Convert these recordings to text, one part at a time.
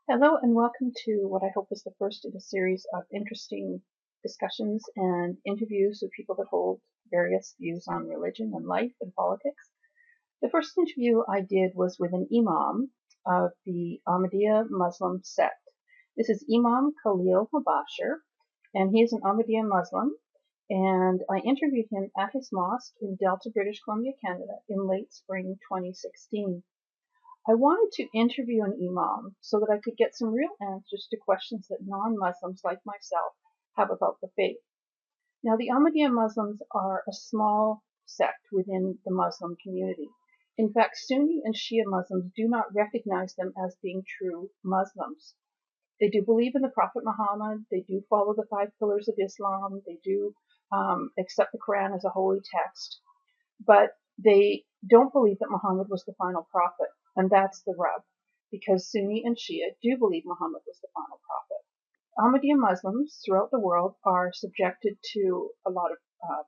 Hello and welcome to what I hope is the first in a series of interesting discussions and interviews with people that hold various views on religion and life and politics. The first interview I did was with an Imam of the Ahmadiyya Muslim sect. This is Imam Khalil Mobasher, and he is an Ahmadiyya Muslim, and I interviewed him at his mosque in Delta, British Columbia, Canada in late spring 2016. I wanted to interview an Imam so that I could get some real answers to questions that non-Muslims like myself have about the faith. Now, the Ahmadiyya Muslims are a small sect within the Muslim community. In fact, Sunni and Shia Muslims do not recognize them as being true Muslims. They do believe in the Prophet Muhammad. They do follow the 5 pillars of Islam. They do accept the Quran as a holy text. But they don't believe that Muhammad was the final prophet. And that's the rub, because Sunni and Shia do believe Muhammad was the final prophet. Ahmadiyya Muslims throughout the world are subjected to a lot of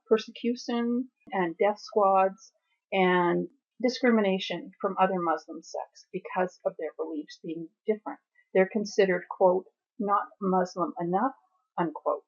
persecution and death squads and discrimination from other Muslim sects because of their beliefs being different. They're considered, quote, not Muslim enough, unquote.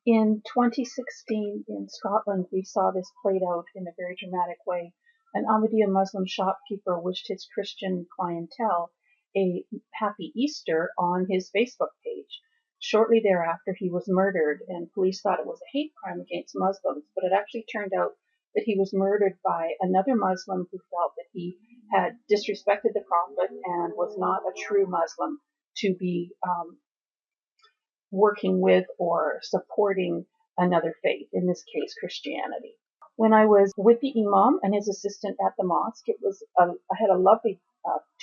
In 2016 in Scotland, we saw this played out in a very dramatic way. An Ahmadiyya Muslim shopkeeper wished his Christian clientele a happy Easter on his Facebook page. Shortly thereafter, he was murdered, and police thought it was a hate crime against Muslims, but it actually turned out that he was murdered by another Muslim who felt that he had disrespected the Prophet and was not a true Muslim to be working with or supporting another faith, in this case Christianity. When I was with the Imam and his assistant at the mosque, I had a lovely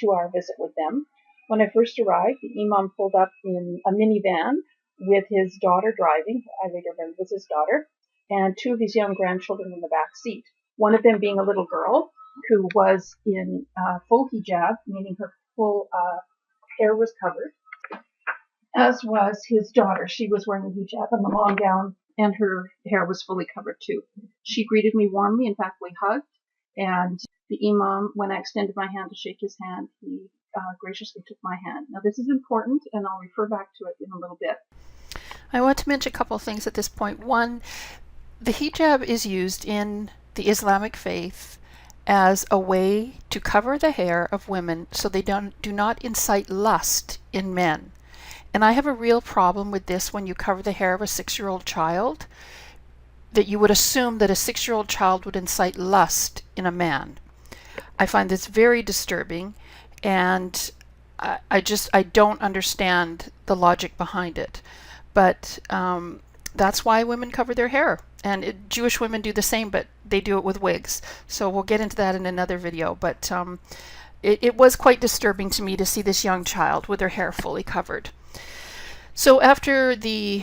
2-hour visit with them. When I first arrived, the Imam pulled up in a minivan with his daughter driving. I later learned it was his daughter, and 2 of his young grandchildren in the back seat. One of them being a little girl who was in full hijab, meaning her full hair was covered, as was his daughter. She was wearing a hijab and a long gown, and her hair was fully covered too. She greeted me warmly. In fact, we hugged. And the Imam, when I extended my hand to shake his hand, he graciously took my hand. Now, this is important, and I'll refer back to it in a little bit. I want to mention a couple of things at this point. One, the hijab is used in the Islamic faith as a way to cover the hair of women so they do not incite lust in men. And I have a real problem with this when you cover the hair of a 6-year-old child, that you would assume that a 6-year-old child would incite lust in a man. I find this very disturbing, and I don't understand the logic behind it. But that's why women cover their hair. And Jewish women do the same, but they do it with wigs. So we'll get into that in another video. But it was quite disturbing to me to see this young child with her hair fully covered. So after the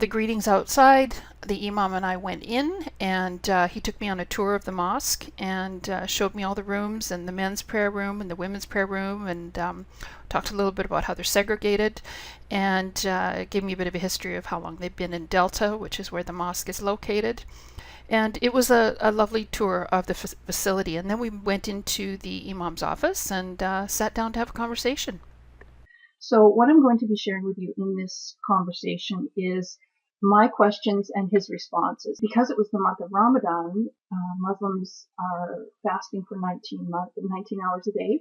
greetings outside, the Imam and I went in, and he took me on a tour of the mosque and showed me all the rooms, and the men's prayer room and the women's prayer room, and talked a little bit about how they're segregated, and gave me a bit of a history of how long they've been in Delta, which is where the mosque is located. And it was a lovely tour of the facility. And then we went into the Imam's office and sat down to have a conversation. So what I'm going to be sharing with you in this conversation is my questions and his responses. Because it was the month of Ramadan, Muslims are fasting for 19 hours a day.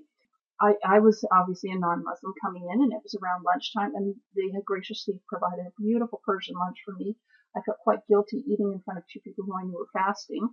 I was obviously a non-Muslim coming in, and it was around lunchtime, and they had graciously provided a beautiful Persian lunch for me. I felt quite guilty eating in front of 2 people who I knew were fasting.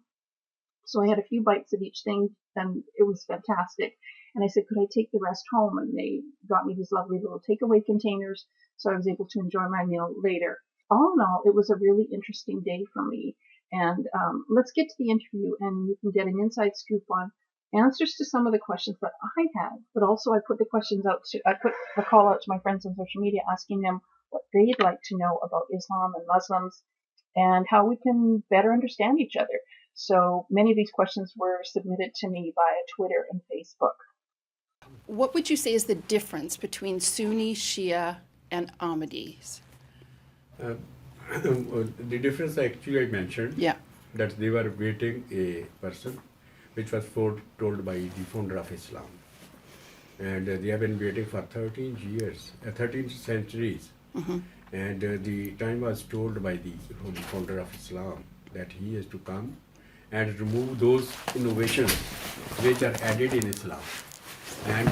So I had a few bites of each thing, and it was fantastic. And I said, could I take the rest home? And they got me these lovely little takeaway containers, so I was able to enjoy my meal later. All in all, it was a really interesting day for me. And let's get to the interview, and you can get an inside scoop on answers to some of the questions that I had. But also, I put the call out to my friends on social media, asking them what they'd like to know about Islam and Muslims, and how we can better understand each other. So many of these questions were submitted to me via Twitter and Facebook. What would you say is the difference between Sunni, Shia, and Ahmadis? The difference actually I mentioned, Yeah. that they were waiting a person which was foretold by the founder of Islam. and they have been waiting for 13 years, 13 centuries. And the time was told by the holy founder of Islam that he is to come and remove those innovations which are added in Islam, and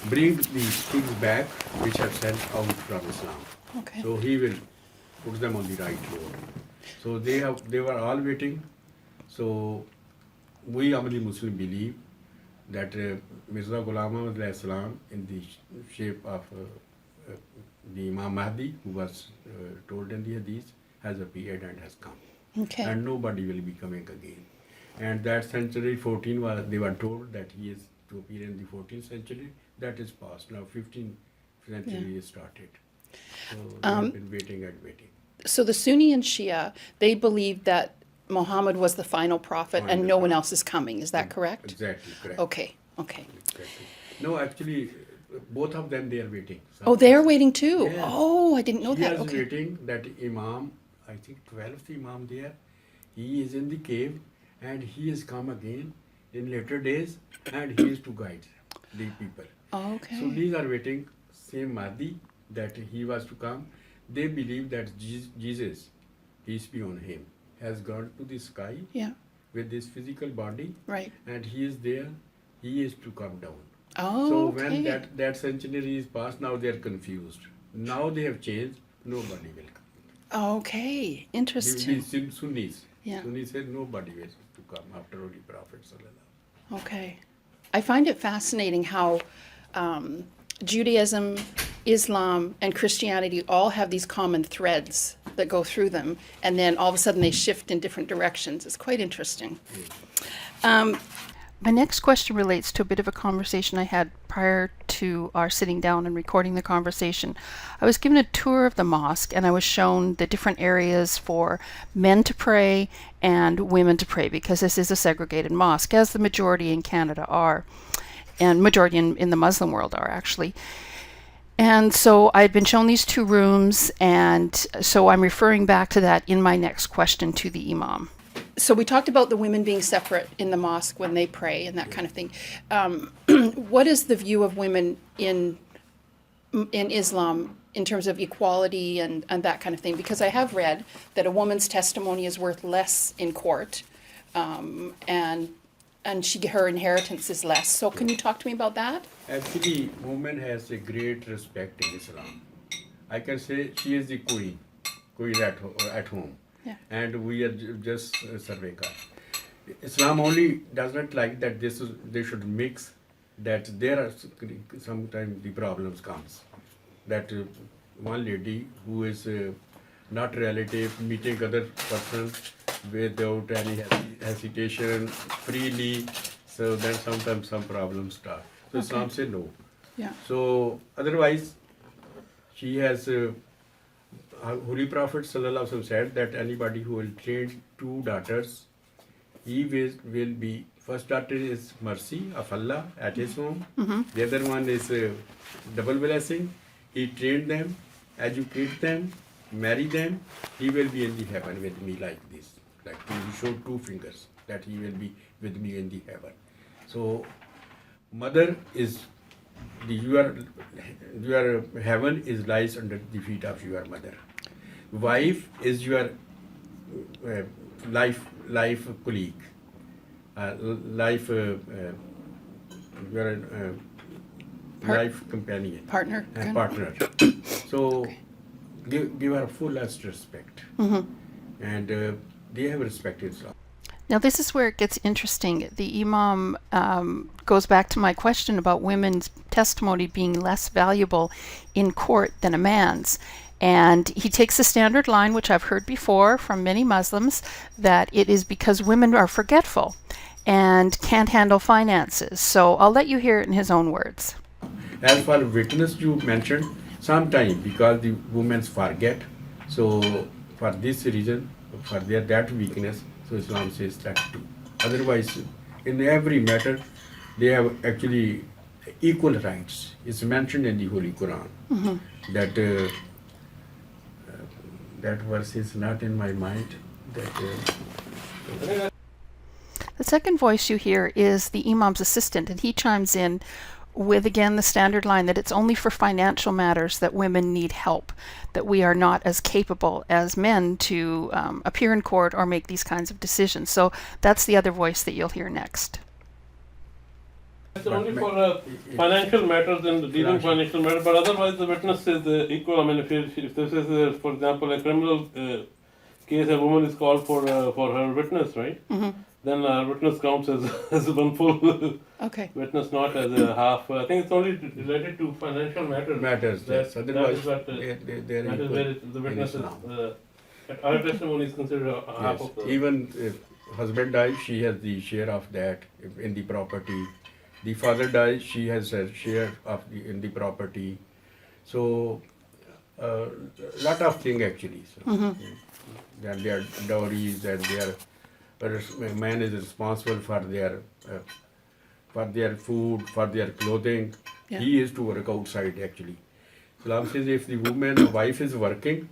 bring the things back which are sent out from Islam. Okay. So he will put them on the right road. So they were all waiting. So we Ahmadiyya Muslim believe that Mirza Ghulam Ahmad alayhi salam, in the shape of the Imam Mahdi, who was told in the Hadith, has appeared and has come. Okay. And nobody will be coming again. And that century 14 was, they were told that he is to appear in the 14th century. That is past. Now 15th century is started. So we have been waiting and waiting. So the Sunni and Shia, they believe that Muhammad was the final prophet and no one else is coming. Is that correct? Exactly, correct. Okay. Okay. Exactly. No, actually, both of them, they are waiting. Oh, they are waiting too. Yeah. Oh, I didn't know He that. is Okay. waiting that Imam, I think 12th Imam there, he is in the cave and he is come again in later days and he is to guide the people. Okay. So these are waiting, same Mahdi, that he was to come. They believe that Jesus, peace be on him, has gone to the sky Yeah. with this physical body, Right. and he is there, he is to come down. Oh, So okay. when that century is past, now they are confused. Now they have changed, nobody will come. Okay. The Interesting. Sunnis. Yeah. Sunnis said nobody will to come after Holy Prophet Sallallahu. Okay. I find it fascinating how Judaism, Islam, and Christianity all have these common threads that go through them, and then all of a sudden they shift in different directions. It's quite interesting. My next question relates to a bit of a conversation I had prior to our sitting down and recording the conversation. I was given a tour of the mosque and I was shown the different areas for men to pray and women to pray, because this is a segregated mosque, as the majority in Canada are, and majority in the Muslim world are actually. And so I had been shown these two rooms, and so I'm referring back to that in my next question to the Imam. So we talked about the women being separate in the mosque when they pray and that kind of thing. What is the view of women in Islam in terms of equality and that kind of thing? Because I have read that a woman's testimony is worth less in court, and her inheritance is less. So can you talk to me about that? Actually, woman has a great respect in Islam. I can say she is the queen at home. Yeah. And we are just surveyors. Islam only does not like that they should mix, that there are sometimes the problems comes. That one lady who is not relative meeting other person without any hesitation, freely, so then sometimes some problems start. So Okay. Islam say no. Yeah. So otherwise, she has Holy Prophet Sallallahu Alaihi Wasallam said that anybody who will train two daughters, he will be, first daughter is mercy of Allah at his home. The other one is double blessing. He trained them, educate them, marry them. He will be in the heaven with me like this. Like he showed two fingers that he will be with me in the heaven. So mother is your heaven is lies under the feet of your mother. Wife is your life colleague, your life companion, Partner. and partner. So give her fullest respect, and they have respected Islam. Now, this is where it gets interesting. The Imam goes back to my question about women's testimony being less valuable in court than a man's. And he takes the standard line, which I've heard before from many Muslims, that it is because women are forgetful and can't handle finances. So I'll let you hear it in his own words. As for witness you mentioned, sometimes because the women forget, so for this reason, for that weakness, so Islam says that too. Otherwise, in every matter, they have actually equal rights. It's mentioned in the Holy Quran that that verse is not in my mind. The second voice you hear is the Imam's assistant, and he chimes in with, again, the standard line that it's only for financial matters that women need help, that we are not as capable as men to appear in court or make these kinds of decisions. So that's the other voice that you'll hear next. It's only for financial matters and dealing financial matters, but otherwise the witness is equal. I mean, if this is, for example, a criminal case, a woman is called for her witness, right? Then witness counts as one full Okay. witness, not as a half. I think it's only related to financial matters. Yes, otherwise that they're is equal where the witness is. Our testimony is considered half Yes. of the. Even if husband dies, she has the share of that in the property. The father dies, she has her share of in the property. So, lot of things actually. So, then their dowries and their man is responsible for their food, for their clothing. Yeah. He is to work outside actually. Islam says if the wife is working,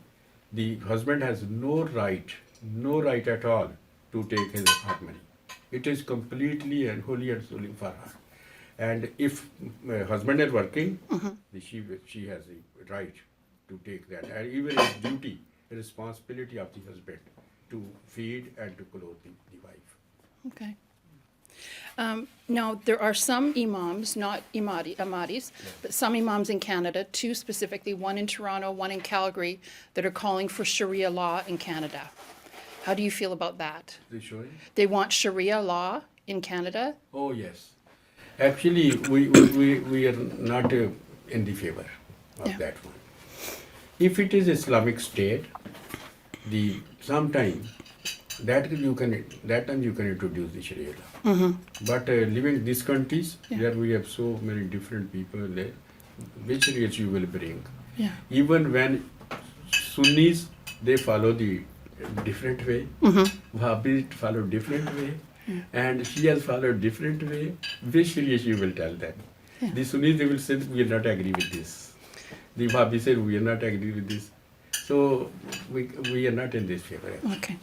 the husband has no right at all to take his money. It is completely and wholly and solely for her. And if husband is working, she has the right to take that. And even it's duty, responsibility of the husband to feed and to clothe the wife. Okay. Now, there are some imams, not Ahmadis, but some imams in Canada, two specifically, one in Toronto, one in Calgary, that are calling for Sharia law in Canada. How do you feel about that? Is it showing? They want Sharia law in Canada? Oh yes. Actually, we are not in the favor of Yeah. that one. If it is Islamic State, that time you can introduce the Sharia law. But living in these countries, where we have so many different people there, which Sharia you will bring? Yeah. Even when Sunnis, they follow the different way, Wahhabis follow different way, and Shias follow different way, which Sharia you will tell them? Yeah. The Sunnis, they will say, we are not agree with this. The Wahhabis say, we are not agree with this. So we are not in this favor. Okay.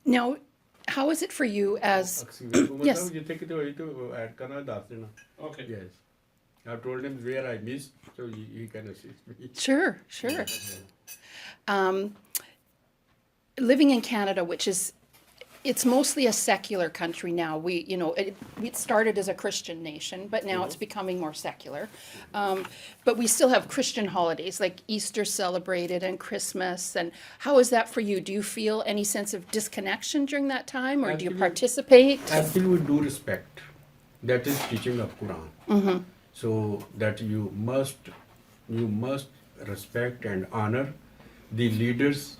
Now, how is it for you as... Yes. Okay. Yes. I've told him where I missed, so he can assist me. Sure. Living in Canada, which is, it's mostly a secular country now. It started as a Christian nation, but now it's becoming more secular. But we still have Christian holidays like Easter celebrated and Christmas. And how is that for you? Do you feel any sense of disconnection during that time, or do you Actually- participate? Actually, we do respect. That is teaching of Quran. So that you must respect and honor the leaders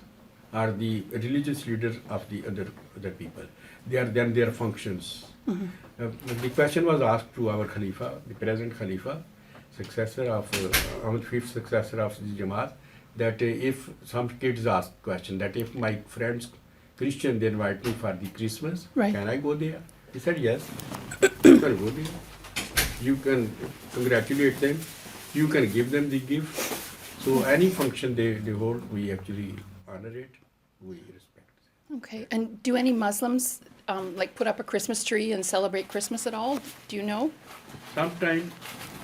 or the religious leaders of the other people. They are then their functions. The question was asked to our Khalifa, the present Khalifa, successor of fifth successor of the Jamaat, that if some kids ask question that if my friends Christian, they invite me for the Christmas, Right. can I go there? He said yes. You can go there. You can congratulate them. You can give them the gift. So any function they hold, we actually honor it. We respect it. Okay. And do any Muslims put up a Christmas tree and celebrate Christmas at all? Do you know? Sometimes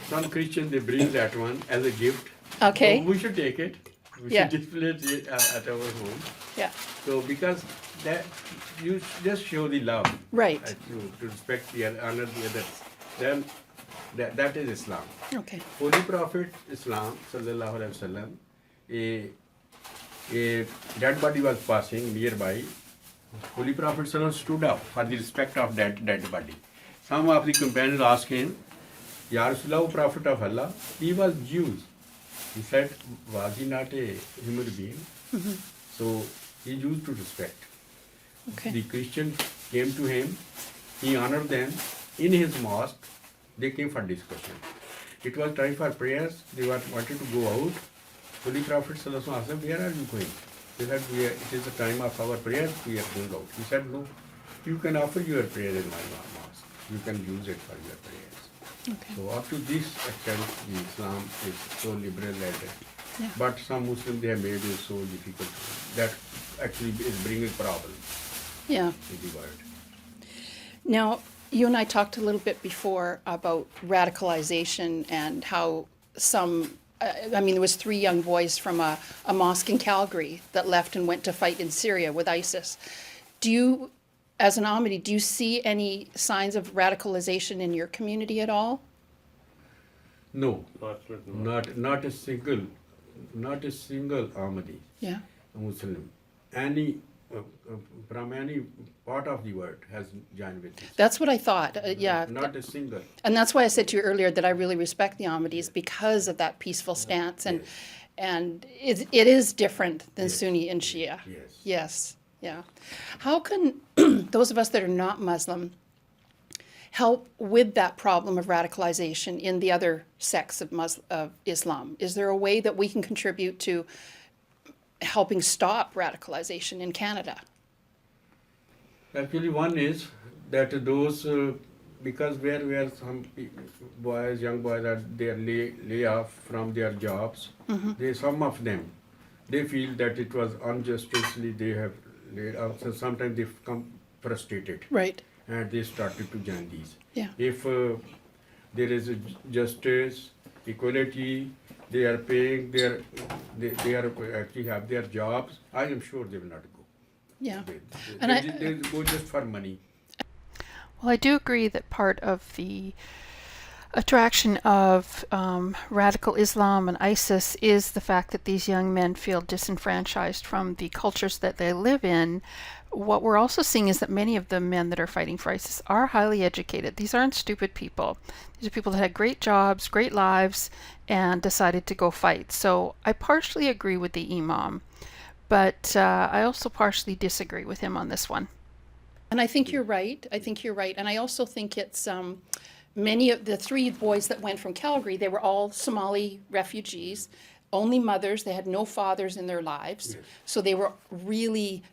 some Christians they bring that one as a gift. Okay. So we should take it. We Yeah. should display it at our home. Yeah. So because that you just show the love. Right. To respect the honor the others. Then that is Islam. Okay. Holy Prophet Islam sallallahu alaihi wasallam, a dead body was passing nearby. Holy Prophet sallallahu stood up for the respect of that dead body. Some of the companions asked him, Ya Rasulullah, Prophet of Allah, he was Jews. He said, was he not a human being? So he used to respect. Okay. The Christians came to him, he honored them in his mosque. They came for discussion. It was time for prayers. They wanted to go out. Holy Prophet Sallallahu asked them, where are you going? They said, it is the time of our prayers, we are going out. He said, no, you can offer your prayer in my mosque. You can use it for your prayers. Okay. So up to this extent, Islam is so liberal and Yeah. but some Muslims, they have made it so difficult. That actually is bringing problems Yeah. in the world. Now, You and I talked a little bit before about radicalization and how some, there was 3 young boys from a mosque in Calgary that left and went to fight in Syria with ISIS. Do you, as an Ahmadi, do you see any signs of radicalization in your community at all? No, Not not a single, not a single Ahmadi Yeah. Muslim, any from any part of the world has joined with this. That's what I thought. Yeah. Not a single. And that's why I said to you earlier that I really respect the Ahmadis because of that peaceful stance. And Yes. and it is different than Yes. Sunni and Shia. Yes. Yes. Yeah. How can those of us that are not Muslim help with that problem of radicalization in the other sects of Islam? Is there a way that we can contribute to helping stop radicalization in Canada? Actually, one is that those because where some boys, young boys, are they are lay off from their jobs. They, some of them, they feel that it was unjustly they have laid off. So sometimes they become frustrated Right. and they started to join these. Yeah. If there is a justice, equality, they are paying their, they are actually have their jobs, I am sure they will not go. Yeah. They, And they go just for money. Well, I do agree that part of the attraction of radical Islam and ISIS is the fact that these young men feel disenfranchised from the cultures that they live in. What we're also seeing is that many of the men that are fighting for ISIS are highly educated. These aren't stupid people. These are people that had great jobs, great lives, and decided to go fight. So I partially agree with the Imam, but I also partially disagree with him on this one. And I think you're right. I think you're right. And I also think it's many of the 3 boys that went from Calgary, they were all Somali refugees, only mothers. They had no fathers in their lives. Yes. So they were really,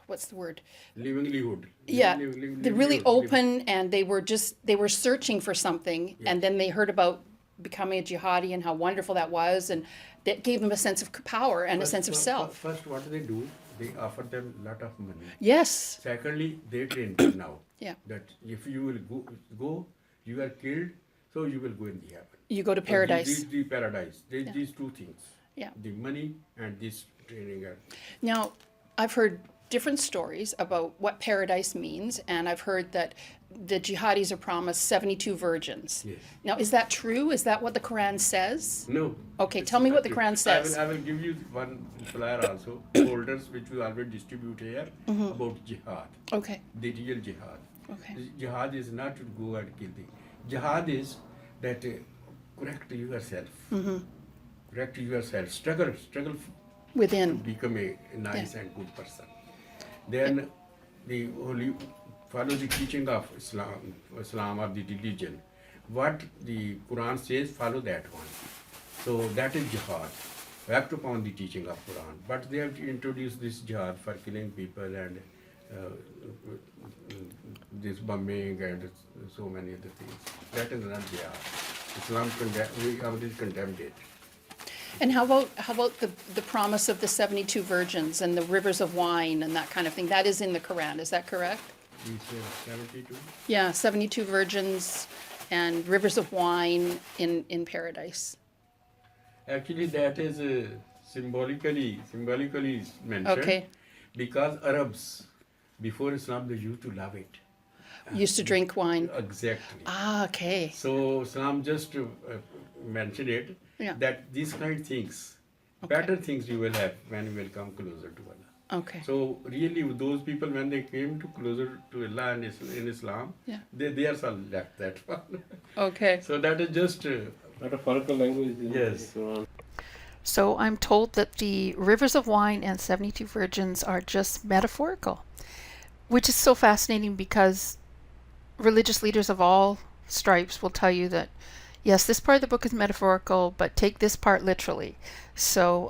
what's the word? Livelihood. Yeah, they're really livelihood. open, and they were searching for something, and then they heard about becoming a jihadi and how wonderful that was, and that gave them a sense of power and a sense of self. First, what they do, they offer them a lot of money. Yes. Secondly, they train them now. Yeah. That if you will go, you are killed, so you will go in the heaven. You go to paradise. The paradise. These 2 things. Yeah. The money and this training. Now, I've heard different stories about what paradise means, and I've heard that the jihadis are promised 72 virgins. Yes. Now, is that true? Is that what the Quran says? No. Okay, it's tell me not what the true. Quran says. I will give you one flyer also, folders which we already distribute here about jihad, Okay, the real jihad. okay. Jihad is not to go and kill the. Jihad is that correct yourself. Correct yourself. Struggle to Within. become a nice and good person. Then the holy follow the teaching of Islam or the religion. What the Quran says, follow that one. So that is jihad. Act upon the teaching of Quran. But they have introduced this jihad for killing people and this bombing and so many other things. That is not jihad. Islam condemned it. And how about the promise of the 72 virgins and the rivers of wine and that kind of thing? That is in the Quran, is that correct? We say 72. Yeah, 72 virgins and rivers of wine in paradise. Actually, that is symbolically mentioned. Okay. Because Arabs, before Islam, they used to love it. Used to drink wine. Exactly. Ah, okay. So Islam just mentioned it, Yeah. that these kind of things, Okay. better things you will have when you will come closer to Allah. Okay. So really, those people, when they came to closer to Allah and in Islam, Yeah. they also left that one. Okay. So that is just metaphorical language. Yes. So I'm told that the rivers of wine and 72 virgins are just metaphorical, which is so fascinating because religious leaders of all stripes will tell you that, yes, this part of the book is metaphorical, but take this part literally. So,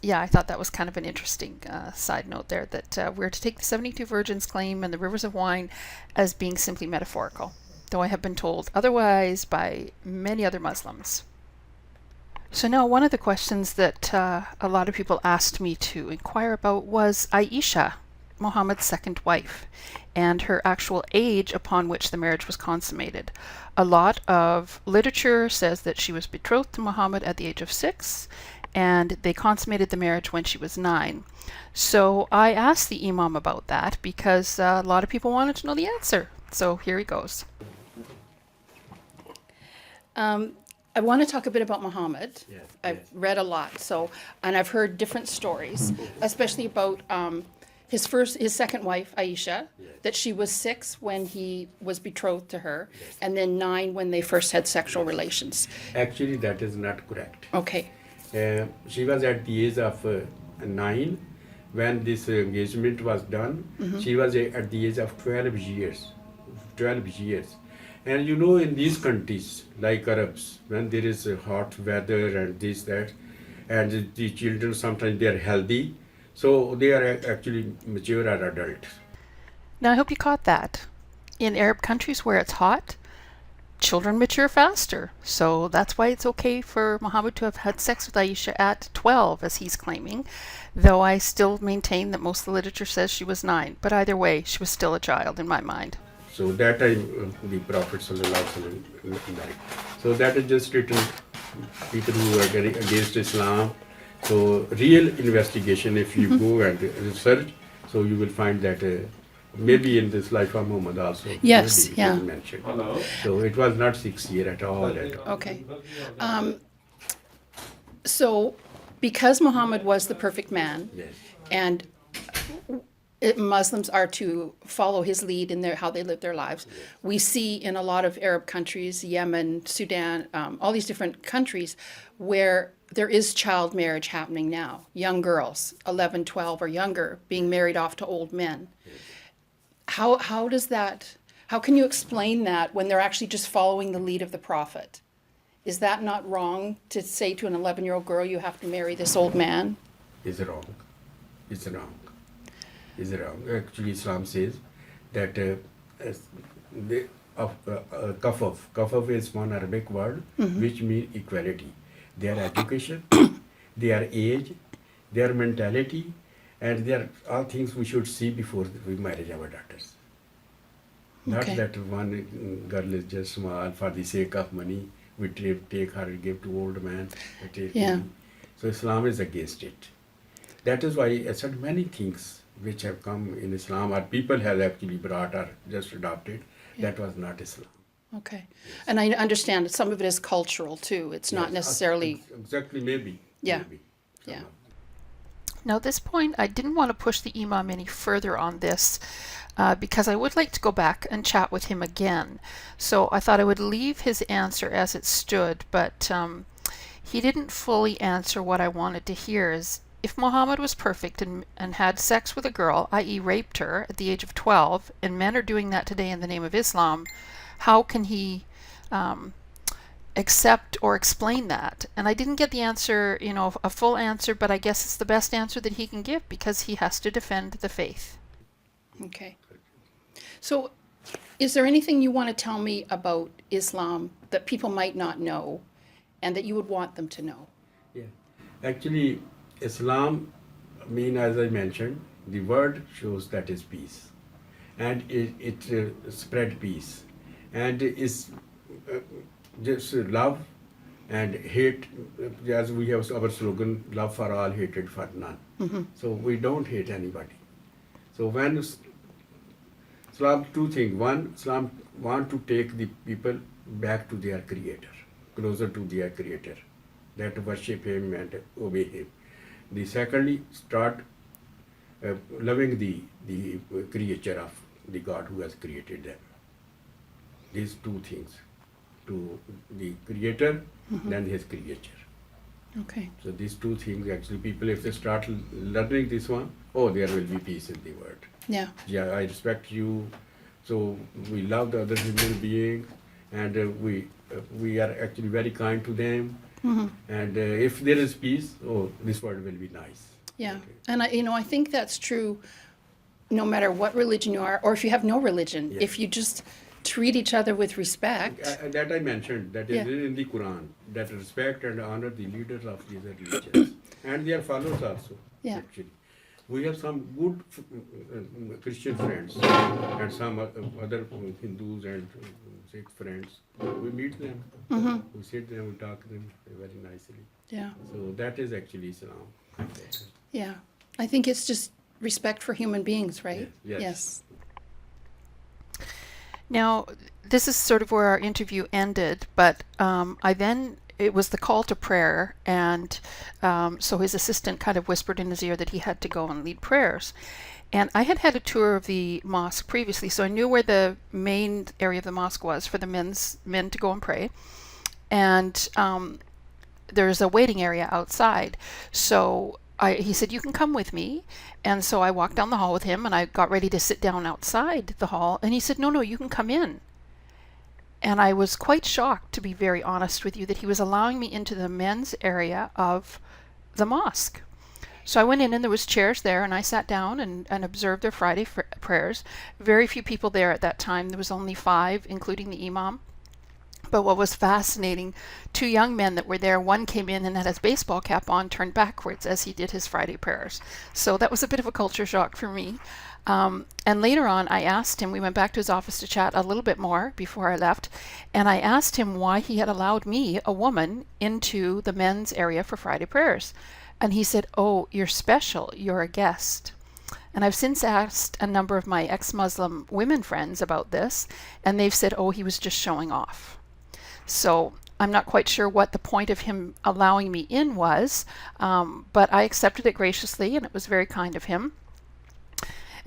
yeah, I thought that was kind of an interesting side note there, that we're to take the 72 virgins claim and the rivers of wine as being simply metaphorical, though I have been told otherwise by many other Muslims. So now one of the questions that a lot of people asked me to inquire about was Aisha. Muhammad's second wife and her actual age upon which the marriage was consummated. A lot of literature says that she was betrothed to Muhammad at the age of 6 and they consummated the marriage when she was 9. So I asked the Imam about that because a lot of people wanted to know the answer. So here he goes. I want to talk a bit about Muhammad. Yes, I've yes. read a lot, and I've heard different stories, especially about his second wife, Aisha, Yes. that she was 6 when he was betrothed to her, and then 9 when they first had sexual relations. Actually, that is not correct. Okay. She was at the age of 9 when this engagement was done. She was at the age of 12 years. 12 years. And you know, in these countries like Arabs, when there is hot weather and this, that, and the children sometimes they are healthy, so they are actually mature or adult. Now I hope you caught that. In Arab countries where it's hot, children mature faster. So that's why it's okay for Muhammad to have had sex with Aisha at 12, as he's claiming, though I still maintain that most of the literature says she was 9. But either way, she was still a child in my mind. So that time the Prophet Sallallahu Alaihi Wasallam married. So that is just written people who are getting against Islam. So real investigation, if you go and research, so you will find that maybe in this life of Muhammad also. Yes, maybe it yeah. is mentioned. So it was not 6 years at all. Okay. So because Muhammad was the perfect man, Yes. and Muslims are to follow his lead in how they live their lives. We see in a lot of Arab countries, Yemen, Sudan, all these different countries where there is child marriage happening now. Young girls, 11, 12 or younger, being married off to old men. How can you explain that when they're actually just following the lead of the Prophet? Is that not wrong to say to an 11-year-old girl, you have to marry this old man? Is wrong. It's wrong. Is wrong. Actually, Islam says that kafaf is one Arabic word which means equality. Their education, their age, their mentality, and their all things we should see before we marry our daughters. Not Okay. that one girl is just small for the sake of money. We take her and give to old man. Yeah. So Islam is against it. That is why I said many things which have come in Islam or people have actually brought or just adopted. That was not Islam. Okay. And I understand that some of it is cultural too. It's not Yes, necessarily, exactly, maybe. Yeah. Maybe. Yeah. Now, at this point, I didn't want to push the Imam any further on this because I would like to go back and chat with him again. So I thought I would leave his answer as it stood, but he didn't fully answer what I wanted to hear. Is if Muhammad was perfect and had sex with a girl, i.e. raped her at the age of 12, and men are doing that today in the name of Islam, how can he accept or explain that? And I didn't get the answer, a full answer, but I guess it's the best answer that he can give because he has to defend the faith. Okay. So is there anything you want to tell me about Islam that people might not know and that you would want them to know? Yeah. Actually, Islam, as I mentioned, the word shows that is peace. And it spread peace. And it's just love and hate, as we have our slogan, love for all, hatred for none. Mm-hmm. So we don't hate anybody. So when Islam, two things. One, Islam want to take the people back to their Creator, closer to their Creator, that worship Him and obey Him. The secondly, start loving the creature of the God who has created them. These two things, to the Creator, then His creature. Okay. So these two things, actually, people, if they start learning this one, there will be peace in the world. Yeah. Yeah, I respect you. So we love the other human beings, and we are actually very kind to them. Mm-hmm. And if there is peace, this world will be nice. Yeah. Okay. And I think that's true no matter what religion you are, or if you have no religion. Yes. If you just treat each other with respect. That I mentioned, that is Yeah. in the Quran, that respect and honor the leaders of these religions and their followers also. Yeah. Actually. we have some good Christian friends and some other Hindus and Sikh friends. We meet them, we sit them, we talk to them very nicely. Yeah. So that is actually Islam. Yeah. I think it's just respect for human beings, right? Yes. Now, this is sort of where our interview ended, but it was the call to prayer, and so his assistant kind of whispered in his ear that he had to go and lead prayers. And I had had a tour of the mosque previously, so I knew where the main area of the mosque was for the men to go and pray. And there's a waiting area outside. So he said, you can come with me. And so I walked down the hall with him, and I got ready to sit down outside the hall. And he said, no, you can come in. And I was quite shocked, to be very honest with you, that he was allowing me into the men's area of the mosque. So I went in, and there was chairs there, and I sat down and observed their Friday prayers. Very few people there at that time. There was only 5, including the Imam. But what was fascinating, 2 young men that were there, one came in and had his baseball cap on, turned backwards as he did his Friday prayers. So that was a bit of a culture shock for me. And later on, I asked him, we went back to his office to chat a little bit more before I left, and I asked him why he had allowed me, a woman, into the men's area for Friday prayers. And he said, oh, you're special, you're a guest. And I've since asked a number of my ex-Muslim women friends about this, and they've said, oh, he was just showing off. So I'm not quite sure what the point of him allowing me in was, but I accepted it graciously, and it was very kind of him.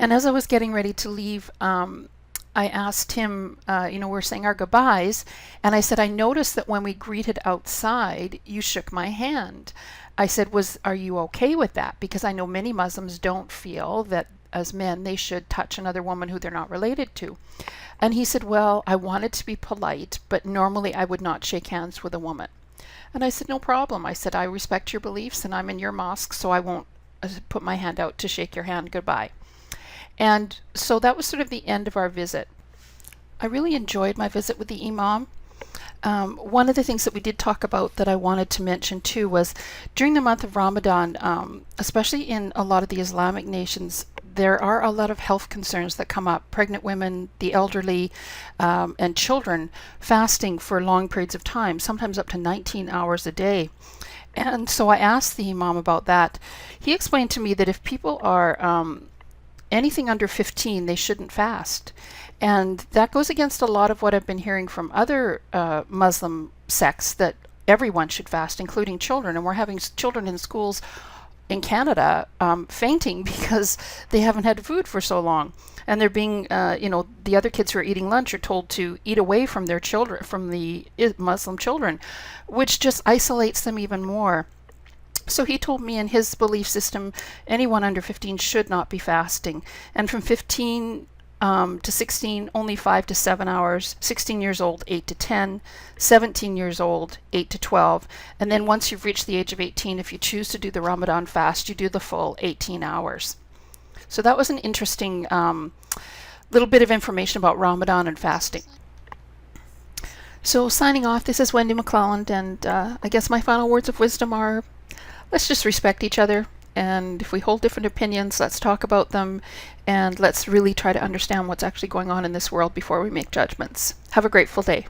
And as I was getting ready to leave, I asked him, we're saying our goodbyes, and I said, I noticed that when we greeted outside, you shook my hand. I said, are you okay with that? Because I know many Muslims don't feel that as men they should touch another woman who they're not related to. And he said, well, I wanted to be polite, but normally I would not shake hands with a woman. And I said, no problem. I said, I respect your beliefs, and I'm in your mosque, so I won't put my hand out to shake your hand goodbye. And so that was sort of the end of our visit. I really enjoyed my visit with the Imam. One of the things that we did talk about that I wanted to mention too was during the month of Ramadan, especially in a lot of the Islamic nations, there are a lot of health concerns that come up. Pregnant women, the elderly, and children fasting for long periods of time, sometimes up to 19 hours a day. And so I asked the Imam about that. He explained to me that if people are anything under 15, they shouldn't fast. And that goes against a lot of what I've been hearing from other Muslim sects, that everyone should fast, including children. And we're having children in schools in Canada fainting because they haven't had food for so long. And they're being, the other kids who are eating lunch are told to eat away from their children, from the Muslim children, which just isolates them even more. So he told me in his belief system, anyone under 15 should not be fasting. And from 15 to 16, only 5 to 7 hours, 16 years old, 8 to 10, 17 years old, 8 to 12. And then once you've reached the age of 18, if you choose to do the Ramadan fast, you do the full 18 hours. So that was an interesting little bit of information about Ramadan and fasting. So signing off, this is Wendy McClelland, and I guess my final words of wisdom are, let's just respect each other. And if we hold different opinions, let's talk about them, and let's really try to understand what's actually going on in this world before we make judgments. Have a grateful day.